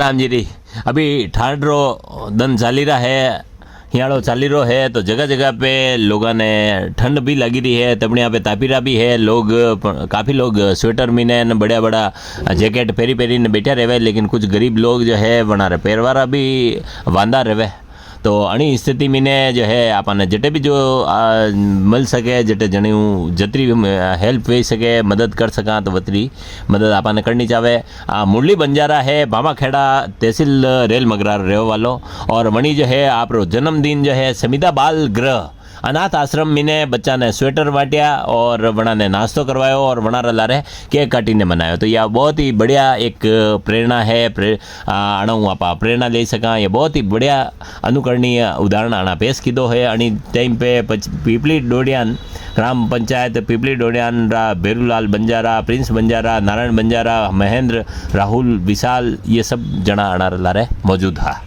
राम जी री अभी ठाड रो दन चाली रहा है, हियाड़ो चाली रो है, तो जगह जगह पे लोगों ने ठंड भी लगी रही है, तबड़िया पे तापीरा भी है। लोग काफ़ी लोग स्वेटर मीने न बड़ा बड़ा जैकेट पेरी पेरी ने बैठा रहे, लेकिन कुछ गरीब लोग जो है वना रे पैरवारा भी वांदा रहे। तो अणी स्थिति में जो है आपने जटे भी जो मिल सके, जटे जणी जतरी हेल्प वे सके, मदद कर सका तो वतरी मदद आपने करनी चाहे। मुरली बंजारा है, भामाखेड़ा तहसील रेल मगरार रहो वालो, और वणी जो है आप जन्मदिन जो है समिता बाल गृह अनाथ आश्रम में बच्चा ने स्वेटर वाटिया और वणा ने नाश्तो करवायो और वणा लारे केक काटीने मनायो। तो यह बहुत ही बढ़िया एक प्रेरणा है। अणु आप प्रेरणा ले सका, ये बहुत ही बढ़िया अनुकरणीय उदाहरण आना पेश कीधो है। अणी टाइम पे पीपली डोडियान ग्राम पंचायत पीपली डोडियान रा भेरूलाल बंजारा, प्रिंस बंजारा, नारायण बंजारा, महेंद्र, राहुल, विशाल, ये सब जना अणा लारे मौजूद था।